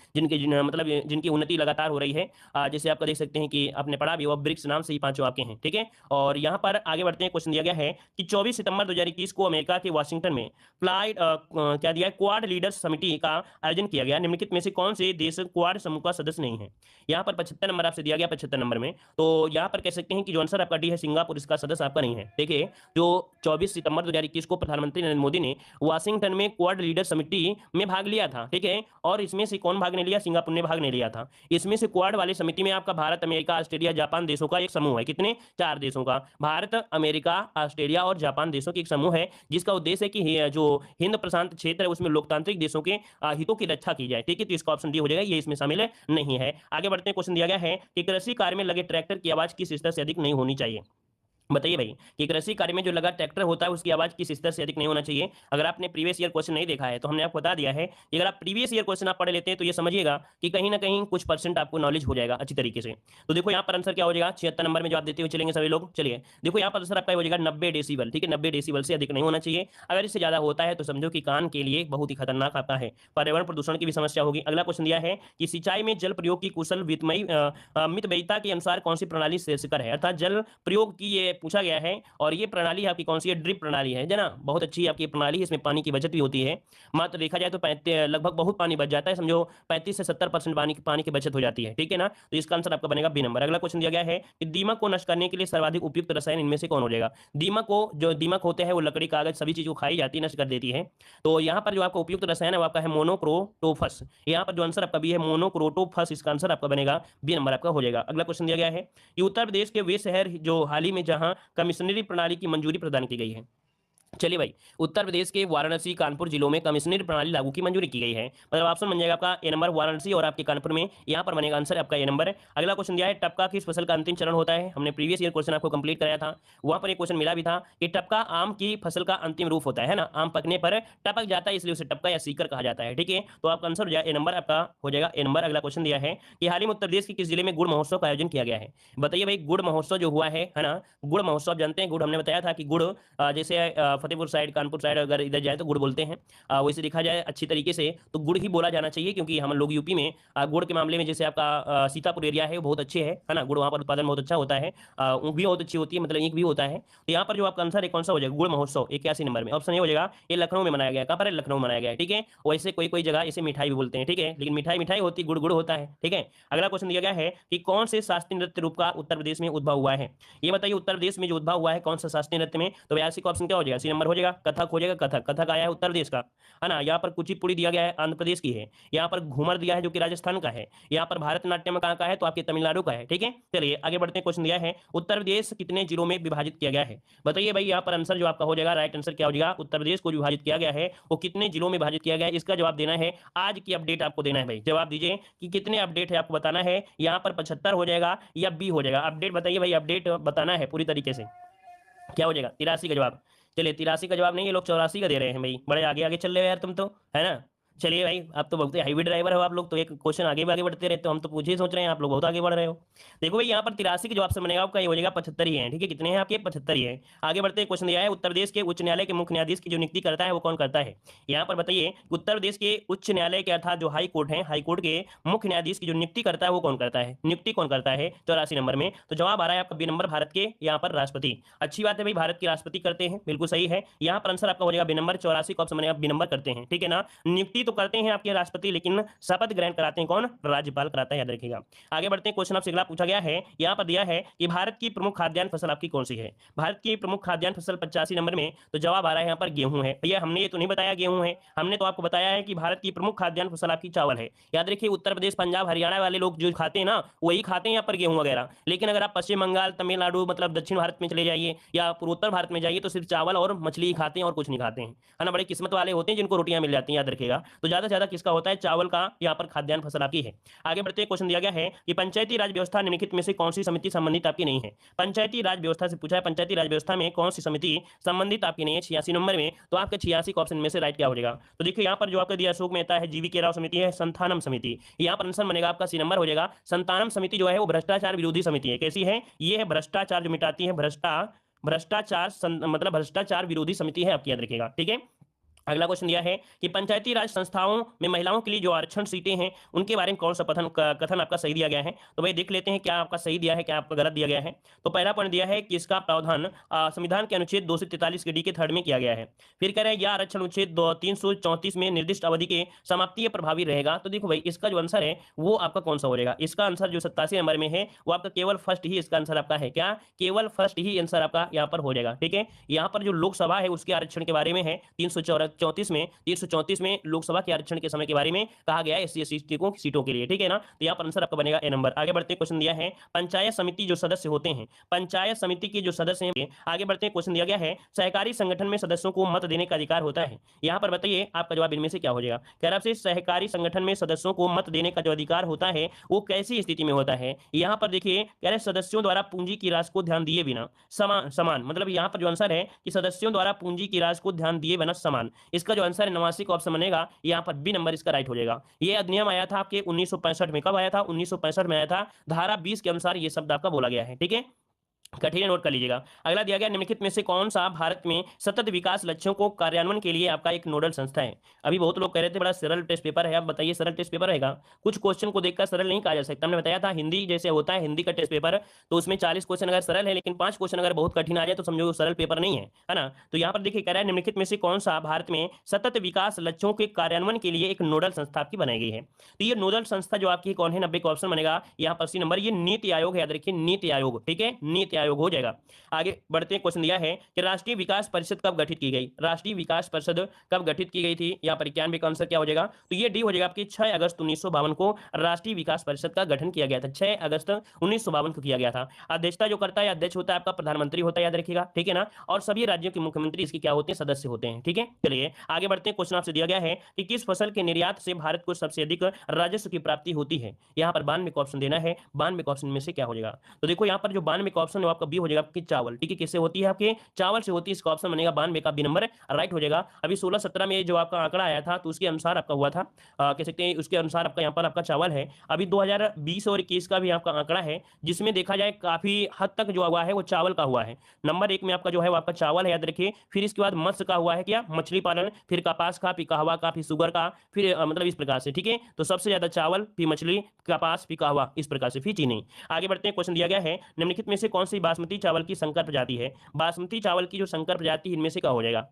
मतलब जिनकी उन्नति लगातार हो रही है। जैसे आपका देख सकते हैं कि आपने पढ़ा भी वो ब्रिक्स नाम से ही 5 आपके हैं। ठीक है, और यहाँ पर आगे बढ़ते हैं, क्वेश्चन दिया गया है कि 24 सितंबर 2021 को अमेरिका के वाशिंगटन में क्या दिया है? क्वाड लीडर्स समिति का आयोजन किया गया। निम्नलिखित में से कौन से देश क्वाड समूह का सदस्य नहीं है? यहाँ पर 75 नंबर आपसे दिया गया, 75 नंबर में। तो यहाँ पर कह सकते हैं कि जो आंसर आपका डी है सिंगापुर, इसका सदस्य आपका नहीं है। देखिए जो 24 सितंबर 2021 को प्रधानमंत्री नरेंद्र मोदी ने वाशिंगटन में क्वाड लीडर समिति में भाग लिया था। ठीक है, और इसमें से कौन भाग नहीं लिया? सिंगापुर ने भाग नहीं लिया था। इसमें से क्वाड वाली समिति में आपका भारत, अमेरिका, ऑस्ट्रेलिया, जापान देशों का एक समूह है। कितने? 4 देशों का। भारत, अमेरिका, ऑस्ट्रेलिया और जापान देशों की एक समूह है जिसका उद्देश्य है कि जो हिंद प्रशांत क्षेत्र है उसमें लोकतांत्रिक देशों के हितों की रक्षा की जाए। ठीक है, तो इसका ऑप्शन डी हो जाएगा, ये इसमें शामिल नहीं है। आगे बढ़ते हैं, क्वेश्चन दिया गया है कि कृषि कार्य में लगे ट्रैक्टर की आवाज किस स्तर से अधिक नहीं होनी चाहिए? बताइए भाई कि कृषि कार्य में जो लगा ट्रैक्टर होता है उसकी आवाज किस स्तर से अधिक नहीं होना चाहिए? अगर आपने प्रीवियस ईयर क्वेश्चन नहीं देखा है तो हमने आपको बता दिया है कि अगर आप प्रीवियस ईयर क्वेश्चन आप पढ़ लेते हैं तो ये समझिएगा कि कहीं ना कहीं कुछ परसेंट आपको नॉलेज हो जाएगा अच्छी तरीके से। तो देखो यहाँ पर आंसर क्या हो जाएगा? 76 नंबर में जवाब देते हुए चलेंगे सभी लोग। चलिए देखो यहाँ पर आंसर आपका हो जाएगा 90 डेसिबल। ठीक है, 90 डेसिबल से अधिक नहीं होना चाहिए। अगर इससे ज्यादा होता है तो समझो कि कान के लिए बहुत ही खतरनाक आता है, पर्यावरण प्रदूषण की भी समस्या होगी। अगला क्वेश्चन दिया है कि सिंचाई में जल प्रयोग की कुशल मितव्ययिता के अनुसार कौन सी प्रणाली श्रेयस्कर है? अर्थात जल प्रयोग की ये पूछा गया है, और ये प्रणाली आपकी कौन सी है? ड्रिप प्रणाली है ना, बहुत अच्छी आपकी प्रणाली है, इसमें पानी की बचत भी होती है। मात्र देखा जाए तो लगभग बहुत पानी बच जाता है, समझो 35 से 70% पानी की बचत हो जाती है। ठीक है ना, तो इसका आंसर आपका बनेगा बी नंबर। अगला क्वेश्चन दिया गया है कि दीमक को नष्ट करने के लिए सर्वाधिक उपयुक्त रसायन इनमें से कौन हो जाएगा? जो दीमक होते हैं वो लकड़ी, कागज सभी चीज को खाई जाती है, नष्ट कर देती है। तो यहाँ पर जो आपका उपयुक्त रसायन है वो आपका है मोनोक्रोटोफस। यहाँ पर जो आंसर आपका भी है मोनोक्रोटोफस, इसका आंसर आपका बनेगा बी नंबर आपका हो जाएगा। अगला क्वेश्चन दिया गया है कि उत्तर प्रदेश के वे शहर जो हाल ही में जहां यहाँ कमिश्नरी प्रणाली की मंजूरी प्रदान की गई है। चलिए भाई, उत्तर प्रदेश के वाराणसी कानपुर जिलों में कमिश्नरी प्रणाली लागू की मंजूरी की गई है। मतलब ऑप्शन बन जाएगा आपका ए नंबर वाराणसी और आपके कानपुर में, यहाँ पर बनेगा आंसर आपका ए नंबर। अगला क्वेश्चन दिया है टपका किस फसल का अंतिम चरण होता है। हमने प्रीवियस ईयर क्वेश्चन आपको कंप्लीट कराया था, वहां पर एक क्वेश्चन मिला भी था कि टपका आम की फसल का अंतिम रूप होता है ना, आम पकने पर टपक जाता है इसलिए उसे टपका या सीकर कहा जाता है। ठीक है, तो आपका आंसर हो जाएगा ए नंबर, आपका हो जाएगा ए नंबर। अगला क्वेश्चन दिया है कि हाल ही में उत्तर प्रदेश के किस जिले में गुड़ महोत्सव का आयोजन किया गया है। बताइए भाई, गुड़ महोत्सव जो हुआ है ना, गुड़ महोत्सव जानते हैं, गुड़ हमने बताया था कि गुड़ जैसे फतेहपुर साइड कानपुर साइड अगर इधर जाए तो गुड़ बोलते हैं, वैसे देखा जाए अच्छी तरीके से तो गुड़ ही बोला जाना चाहिए, क्योंकि हम लोग यूपी में गुड़ के मामले में जैसे आपका सीतापुर एरिया है वो बहुत अच्छे है ना, गुड़ वहाँ पर उत्पादन बहुत अच्छा होता है, ऊख भी बहुत अच्छी होती है, मतलब ईख भी होता है। तो यहाँ पर जो आपका आंसर है कौन सा हो जाएगा, गुड़ महोत्सव 81 नंबर में ऑप्शन ए हो जाएगा। ये लखनऊ में मनाया गया, कहाँ पर है, लखनऊ मनाया गया है। ठीक है, वैसे कोई कोई जगह इसे मिठाई भी बोलते हैं, ठीक है, लेकिन मिठाई मिठाई होती है, गुड़ गुड़ होता है। ठीक है, अगला क्वेश्चन दिया गया है कि कौन से शास्त्रीय नृत्य रूप का उत्तर प्रदेश में उद्भव हुआ है। ये बताइए उत्तर प्रदेश में जो उद्भव हुआ है कौन सा शास्त्रीय नृत्य में, तो बयासी का ऑप्शन क्या हो जाएगा, सी नंबर हो जाएगा, कथक हो जाएगा। कथक, कथक आया है उत्तर प्रदेश का, है ना। यहाँ पर कुचिपुड़ी दिया गया है आंध्र प्रदेश की है, यहाँ पर घूमर दिया है जो कि राजस्थान का है, यहाँ पर भारतनाट्यम कहाँ का है तो आपके तमिलनाडु का है। ठीक है, चलिए आगे बढ़ते हैं। क्वेश्चन दिया है उत्तर प्रदेश कितने जिलों में विभाजित किया गया है। बताइए भाई, यहाँ पर आंसर जो आपका हो जाएगा, राइट आंसर क्या हो जाएगा, उत्तर प्रदेश को विभाजित किया गया है वो कितने जिलों में विभाजित किया गया है, इसका जवाब देना है। आज की अपडेट आपको देना है भाई, जवाब दीजिए कि कितने अपडेट है आपको बताना है। यहाँ पर 75 हो जाएगा या बी हो जाएगा, अपडेट बताइए भाई, अपडेट बताना है पूरी तरीके से। क्या हो जाएगा, 83 का जवाब। चलिए 83 का जवाब नहीं, ये लोग 84 का दे रहे हैं भाई, बड़े आगे आगे चल रहे हो यार तुम तो, है ना। चलिए भाई, आप तो बहुत हाईवे ड्राइवर हो आप लोग, तो एक क्वेश्चन आगे भी आगे बढ़ते रहते हो, हम तो पूछे ही सोच रहे हैं, आप लोग बहुत आगे बढ़ रहे हो। देखो भाई, यहाँ पर 83 के जवाब से बनेगा आपका ये हो जाएगा 75 ही है। ठीक है, कितने हैं आपके, 75 ही है। आगे बढ़ते हैं, क्वेश्चन दिया है उत्तर प्रदेश के उच्च न्यायालय के मुख्य न्यायाधीश की जो नियुक्ति करता है वो कौन करता है। यहाँ पर बताइए उत्तर प्रदेश के उच्च न्यायालय के अर्थात जो हाई कोर्ट है, हाई कोर्ट के मुख्य न्यायाधीश की जो नियुक्ति करता है वो कौन करता है, नियुक्ति कौन करता है 84 नंबर में। तो जवाब आ रहा है आपका बी नंबर, भारत के यहाँ पर राष्ट्रपति। अच्छी बात है भाई, भारत के राष्ट्रपति करते हैं, बिल्कुल सही है। यहाँ पर आंसर आपका हो जाएगा बी नंबर, 84 का ऑप्शन बनेगा बी नंबर, करते हैं। ठीक है ना, नियुक्ति तो करते हैं आपके राष्ट्रपति, लेकिन शपथ ग्रहण कराते हैं कौन, राज्यपाल कराता है, याद रखिएगा। आगे बढ़ते हैं, क्वेश्चन आपसे अगला पूछा गया है, यहाँ पर दिया है कि भारत की प्रमुख खाद्यान्न फसल आपकी कौन सी है। भारत की प्रमुख खाद्यान्न फसल 85 नंबर में, तो जवाब आ रहा है यहाँ पर गेहूं है। भैया हमने ये तो नहीं बताया गेहूं है, हमने तो आपको बताया है कि भारत की प्रमुख खाद्यान्न फसल आपकी चावल है। याद रखिए, उत्तर प्रदेश पंजाब हरियाणा वाले लोग जो खाते हैं ना वही खाते हैं यहाँ पर गेहूं वगैरह, लेकिन अगर आप पश्चिम बंगाल तमिलनाडु मतलब दक्षिण भारत में चले जाइए या पूर्वोत्तर भारत में जाइए तो सिर्फ चावल और मछली ही खाते हैं और कुछ नहीं खाते हैं, है ना। बड़े किस्मत वाले होते हैं जिनको रोटियां मिल जाती हैं, याद रखिएगा। तो ज्यादा से ज्यादा किसका होता है, चावल का यहाँ पर खाद्यान्न फसल आपकी है। आगे बढ़ते क्वेश्चन दिया गया है कि पंचायती राज व्यवस्था निम्नलिखित में से कौन सी समिति संबंधित आपकी नहीं है। पंचायती राज व्यवस्था से पूछा है, पंचायती राज व्यवस्था में कौन सी समिति संबंधित आपकी नहीं है 86 नंबर में, तो आपके 86 का ऑप्शन में से राइट क्या हो जाएगा। तो देखिए यहाँ पर जो आपका दिया अशोक मेहता है, जीवी के राव समिति है, संथानम समिति, यहाँ पर आंसर बनेगा आपका सी नंबर हो जाएगा। संतानम समिति जो है वो भ्रष्टाचार विरोधी समिति है। कैसी है ये, है भ्रष्टाचार जो मिटाती है, भ्रष्टाचार मतलब भ्रष्टाचार विरोधी समिति है आपकी, याद रखिएगा। ठीक है, अगला क्वेश्चन दिया है कि पंचायती राज संस्थाओं में महिलाओं के लिए जो आरक्षण सीटें हैं उनके बारे में कौन सा कथन आपका सही दिया गया है। तो भाई देख लेते हैं क्या आपका सही दिया है, क्या आपका गलत दिया गया है। तो पहला पॉइंट दिया है कि इसका प्रावधान संविधान के अनुच्छेद 243 के डी के थर्ड में किया गया है। फिर कह रहे हैं यह आरक्षण अनुच्छेद 334 में निर्दिष्ट अवधि के समाप्ति प्रभावी रहेगा। तो देखो भाई, इसका जो आंसर है वो आपका कौन सा हो जाएगा, इसका आंसर जो 87 नंबर में है वो आपका केवल फर्स्ट ही इसका आंसर आपका है, क्या केवल फर्स्ट ही आंसर आपका यहाँ पर हो जाएगा। ठीक है, यहाँ पर जो लोकसभा है उसके आरक्षण के बारे में है 334 में लोकसभा के आरक्षण के समय के बारे में कहा गया है एससी एसटी की सीटों के लिए। ठीक है ना, तो यहाँ पर आंसर आपका बनेगा ए नंबर। आगे बढ़ते क्वेश्चन दिया है पंचायत समिति जो सदस्य होते हैं, पंचायत समिति के जो सदस्य हैं, आगे बढ़ते हैं क्वेश्चन दिया गया है सहकारी संगठन में सदस्यों को मत देने का अधिकार होता है। यहाँ पर बताइए आपका जवाब इनमें से क्या हो जाएगा। कह रहा है सहकारी संगठन में सदस्यों को मत देने का जो अधिकार होता है वो कैसी स्थिति में होता है। यहाँ पर देखिए कह रहे सदस्यों द्वारा पूंजी की राशि को ध्यान दिए बिना समान, मतलब यहाँ पर जो आंसर है कि सदस्यों द्वारा पूंजी की राशि को ध्यान दिए बिना समान, इसका जो आंसर है 89 का ऑप्शन बनेगा, यहाँ पर बी नंबर इसका राइट हो जाएगा। ये अधिनियम आया था आपके 1965 में, कब आया था 1965 में आया था, धारा 20 के अनुसार ये शब्द आपका बोला गया है। ठीक है, कठिन नोट कर लीजिएगा। अगला दिया गया निम्नलिखित में से कौन सा भारत में सतत विकास लक्ष्यों को कार्यान्वयन के लिए आपका एक नोडल संस्था है। अभी बहुत लोग कह रहे थे बड़ा सरल टेस्ट पेपर है, आप बताइए सरल टेस्ट पेपर रहेगा। कुछ क्वेश्चन को देखकर सरल नहीं कहा जा सकता, हमने बताया था हिंदी जैसे होता है हिंदी का टेस्ट पेपर, तो उसमें 40 क्वेश्चन अगर सरल है लेकिन 5 क्वेश्चन अगर बहुत कठिन आ जाए तो समझो सरल पेपर नहीं है ना। तो यहाँ पर देखिए कह रहा है निम्नलिखित में से कौन सा भारत में सतत विकास लक्ष्यों के कार्यान्वयन के लिए एक नोडल संस्था आपकी बनाई गई है। तो ये नोडल संस्था जो आपकी कौन है, 90 का ऑप्शन बनेगा यहाँ पर सी नंबर, ये नीति आयोग है, याद रखिए नीति आयोग। ठीक है, नीति क्या आयोग हो जाएगा। आगे बढ़ते हैं, क्वेश्चन दिया है कि राष्ट्रीय विकास परिषद कब गठित की गई। राष्ट्रीय विकास परिषद कब गठित की गई थी, यहाँ पर 91 का आंसर क्या हो जाएगा, तो ये डी हो जाएगा आपकी 6 अगस्त 1952 को राष्ट्रीय विकास परिषद का गठन किया गया था। 6 अगस्त 1952 को किया गया था। अध्यक्षता जो करता है, अध्यक्ष होता है आपका प्रधानमंत्री होता है, याद रखिएगा, ठीक है ना। और सभी राज्यों के मुख्यमंत्री इसके क्या होते हैं, सदस्य होते हैं, ठीक है। चलिए आगे बढ़ते हैं, क्वेश्चन आपसे दिया गया है कि किस फसल के निर्यात से भारत को सबसे अधिक राजस्व की प्राप्ति होती है। यहाँ पर 92 का ऑप्शन देना है, 92 का ऑप्शन में से क्या हो जाएगा, तो देखो यहाँ पर जो 92 का ऑप्शन है आपका बी हो जाएगा आपकी चावल, ठीक है। किससे होती है, आपके चावल से होती है, इसका ऑप्शन बनेगा 92 का बी नंबर राइट हो जाएगा। अभी 16-17 में जो आपका आंकड़ा आया था तो उसके अनुसार आपका हुआ था, कह सकते हैं उसके अनुसार आपका यहाँ पर आपका चावल है। अभी 2020 और 21 का भी आपका आंकड़ा है, जिसमें देखा जाए काफी हद तक जो हुआ है वो चावल का हुआ है। नंबर 1 में आपका जो है वो आपका चावल है, याद रखिए। फिर इसके बाद मत्स्य का हुआ है क्या, मछली पालन, फिर कपास का, फिर कहवा का, फिर शुगर का, फिर मतलब इस प्रकार से, ठीक है। तो सबसे ज्यादा चावल, फिर मछली, कपास, फिर कहवा, इस प्रकार से, फिर चीनी। आगे बढ़ते हैं, क्वेश्चन दिया गया है निम्नलिखित में से कौन सी बासमती चावल की संकर प्रजाति है। बासमती चावल की जो संकर प्रजाति इनमें से क्या हो जाएगा,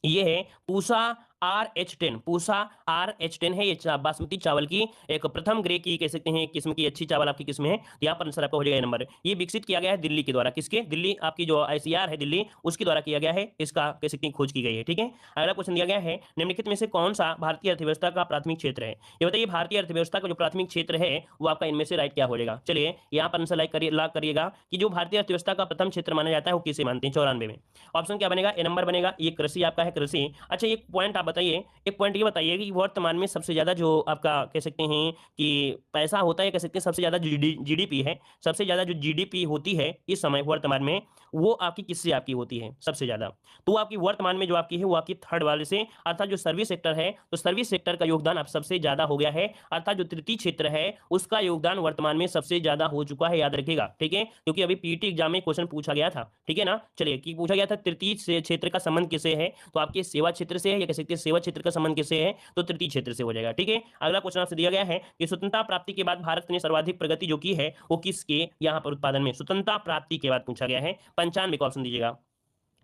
ये है पूसा RH10। पूसा RH10 है ये बासमती चावल की एक प्रथम ग्रेड की कह सकते हैं किस्म की अच्छी चावल आपकी किस्म है। तो यहाँ पर आंसर आपका हो जाएगा नंबर। ये विकसित किया गया है दिल्ली के द्वारा, किसके, दिल्ली आपकी जो ICAR है दिल्ली, उसके द्वारा किया गया है, इसका कह सकते हैं खोज की गई है, ठीक है। अगला क्वेश्चन दिया गया है निम्नलिखित में से कौन सा भारतीय अर्थव्यवस्था का प्राथमिक क्षेत्र है। ये बताइए भारतीय अर्थव्यवस्था का जो प्राथमिक क्षेत्र है वो आपका इनमें से राइट क्या हो जाएगा। चलिए यहाँ पर आंसर लॉक करिएगा कि जो भारतीय अर्थव्यवस्था का प्रथम क्षेत्र माना जाता है वो किसे मानते हैं, 94 में। ऑप्शन क्या बनेगा, ए नंबर बनेगा। ये कृषि आपका है, कृषि। अच्छा एक पॉइंट आप बताइए, एक पॉइंट ये बताइए कि वर्तमान में सबसे ज्यादा जो आपका कह सकते हैं कि पैसा होता है, कह सकते हैं सबसे ज्यादा GDP है, सबसे ज्यादा जो GDP होती है इस समय वर्तमान में, वो आपकी किससे आपकी होती है सबसे ज्यादा, तो आपकी वर्तमान में जो आपकी है वो आपकी थर्ड वाले से, अर्थात जो सर्विस सेक्टर है, तो सर्विस सेक्टर का योगदान आप सबसे ज्यादा हो गया है, अर्थात जो तृतीय क्षेत्र है उसका योगदान वर्तमान में सबसे ज्यादा हो चुका है, याद रखिएगा, ठीक है। क्योंकि अभी पीटी एग्जाम में क्वेश्चन पूछा गया था, ठीक है ना। चलिए कि पूछा गया था तृतीय क्षेत्र का संबंध किससे है, तो आपके सेवा क्षेत्र से है, या कह सकते हैं सेवा क्षेत्र का संबंध किससे है, तो तृतीय क्षेत्र से हो जाएगा, ठीक है। अगला क्वेश्चन आपसे दिया गया है कि स्वतंत्रता प्राप्ति के बाद भारत ने सर्वाधिक प्रगति जो की है वो किसके यहाँ पर उत्पादन में, स्वतंत्रता प्राप्ति के बाद पूछा गया है, 95 का ऑप्शन दीजिएगा।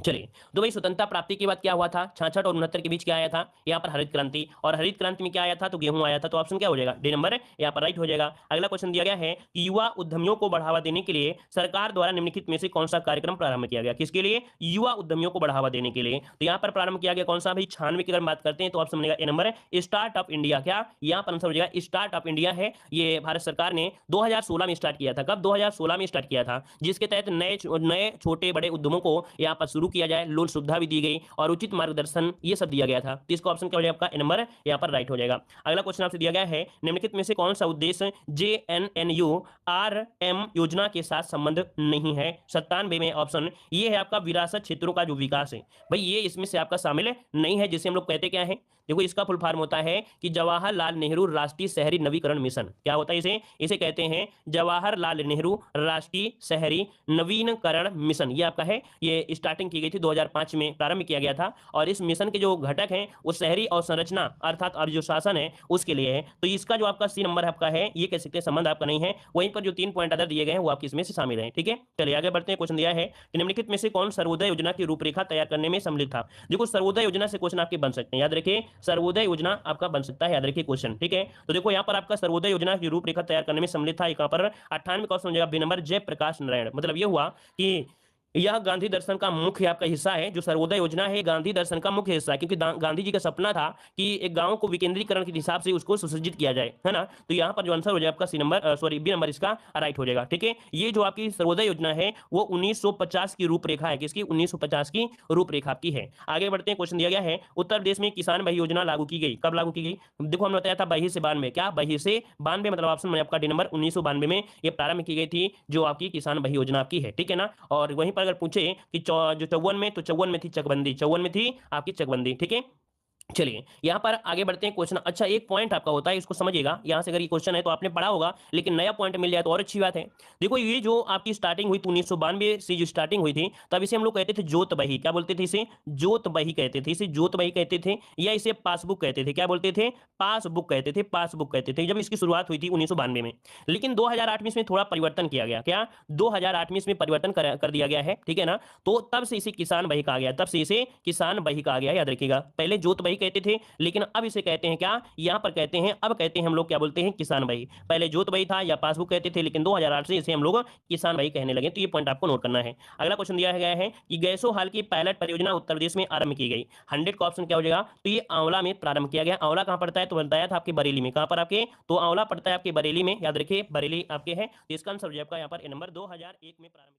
चलिए तो भाई स्वतंत्रता प्राप्ति के बाद क्या हुआ था, 66 और 69 के बीच क्या आया था, यहाँ पर हरित क्रांति, और हरित क्रांति में क्या आया था, तो गेहूं आया था, तो ऑप्शन क्या हो जाएगा, डी नंबर यहाँ पर राइट हो जाएगा। अगला क्वेश्चन दिया गया है कि युवा उद्यमियों को बढ़ावा देने के लिए सरकार द्वारा निम्नलिखित में से कौन सा कार्यक्रम प्रारंभ किया गया, किसके लिए, युवा उद्यमियों को बढ़ावा देने के लिए, तो यहाँ पर प्रारंभ किया गया कौन सा, भाई 96 की अगर बात करते हैं तो ऑप्शन बनेगा ए नंबर स्टार्टअप इंडिया। क्या यहाँ पर आंसर हो जाएगा स्टार्टअप इंडिया है, ये भारत सरकार ने 2016 में स्टार्ट किया था। कब, 2016 में स्टार्ट किया था, जिसके तहत नए छोटे बड़े उद्यमों को यहाँ पर शुरू किया जाए, लोन सुविधा भी दी गई और उचित मार्गदर्शन ये सब दिया गया था। तो इसका ऑप्शन क्या हो जाएगा आपका, नंबर यहाँ पर राइट हो जाएगा। अगला क्वेश्चन आपसे दिया गया है निम्नलिखित में से कौन सा उद्देश्य JNNURM योजना के साथ संबंध नहीं है, 97 में ऑप्शन ये है आपका विरासत क्षेत्रों का जो विकास है, भाई ये इसमें से आपका शामिल नहीं है, जिसे हम लोग कहते क्या है, देखो इसका फुल फॉर्म होता है कि जवाहरलाल नेहरू राष्ट्रीय शहरी नवीकरण मिशन। क्या होता है इसे, इसे कहते हैं जवाहरलाल नेहरू राष्ट्रीय शहरी नवीकरण मिशन। ये आपका है, ये स्टार्टिंग की गई थी 2005 में प्रारंभ किया गया था, और इस मिशन के जो घटक हैं वो शहरी और संरचना अर्थात और जो शासन है उसके लिए है। तो इसका जो आपका सी नंबर आपका है, ये कह सकते हैं संबंध आपका नहीं है, वहीं पर जो 3 पॉइंट अदर दिए गए हैं वो आपके इसमें से शामिल है, ठीक है। चलिए आगे बढ़ते हैं, क्वेश्चन दिया है कि निम्नलिखित में से कौन सर्वोदय योजना की रूपरेखा तैयार करने में सम्मिलित था। देखो सर्वोदय योजना से क्वेश्चन आपके बन सकते हैं, याद रखिए सर्वोदय योजना आपका बन सकता है, याद रखिए क्वेश्चन, ठीक है। तो देखो यहाँ पर आपका सर्वोदय योजना की रूपरेखा तैयार करने में सम्मिलित था, यहाँ पर 98 का ऑप्शन हो जाएगा बी नंबर जयप्रकाश नारायण। मतलब ये हुआ कि यह गांधी दर्शन का मुख्य आपका हिस्सा है, जो सर्वोदय योजना है गांधी दर्शन का मुख्य हिस्सा है, क्योंकि गांधी जी का सपना था कि एक गांव को विकेंद्रीकरण के हिसाब से उसको सुसज्जित किया जाए, है ना। तो यहाँ पर जो आंसर हो जाएगा आपका C number sorry B number इसका राइट हो जाएगा, ठीक है। ये जो आपकी सर्वोदय योजना है वो 1950 की रूपरेखा है, किसकी, 1950 की रूपरेखा आपकी है। आगे बढ़ते हैं, क्वेश्चन दिया गया है उत्तर प्रदेश में किसान भाई योजना लागू की गई, कब लागू की गई, देखो हमने बताया था 22 से 92, क्या 22 से 92, मतलब ऑप्शन में आपका डी नंबर 1992 में ये प्रारंभ की गई थी जो आपकी किसान भाई योजना आपकी है, ठीक है ना। और वहीं पर अगर पूछे कि जो 54 में, तो 54 में थी चकबंदी, 54 में थी आपकी चकबंदी, ठीक है। चलिए यहां पर आगे बढ़ते हैं, क्वेश्चन अच्छा एक पॉइंट आपका होता है, इसको समझिएगा, यहां से अगर ये क्वेश्चन है तो आपने पढ़ा होगा, लेकिन नया पॉइंट मिल जाए तो और अच्छी बात है। देखो ये जो आपकी स्टार्टिंग हुई थी 1992 से जो स्टार्टिंग हुई थी, तब इसे हम लोग कहते थे जोत बही, क्या बोलते थे इसे, जोत बही कहते थे, इसे जोत बही कहते थे, या इसे पासबुक कहते थे, क्या बोलते थे, पासबुक कहते थे, पासबुक कहते थे, जब इसकी शुरुआत हुई थी 1992 में। लेकिन 2008 में इसमें थोड़ा परिवर्तन किया गया, क्या 2008 में इसमें परिवर्तन कर दिया गया है, ठीक है ना। तो तब से इसे किसान बही कहा गया, तब से इसे किसान बही कहा गया, याद रखिएगा। पहले जोत बही भाई कहते थे, लेकिन अब इसे कहते हैं क्या, यहाँ पर कहते हैं, अब कहते हैं हम लोग क्या बोलते हैं, किसान भाई। पहले जोत भाई था या पासबुक कहते थे, लेकिन 2008 से इसे हम लोग किसान भाई कहने लगे। तो ये पॉइंट आपको नोट करना है। अगला क्वेश्चन दिया गया है कि गैसो हाल की पायलट परियोजना उत्तर प्रदेश में आरंभ की गई। 100 का ऑप्शन क्या हो जाएगा, तो ये आंवला में प्रारंभ किया गया। आंवला कहाँ पड़ता है, तो बताया था आपके बरेली में। कहाँ पर आपके, तो आंवला पड़ता है आपके बरेली में, याद रखिए बरेली आपके है। तो इसका आंसर हो जाएगा यहाँ पर ए नंबर 2001 में प्रारंभ।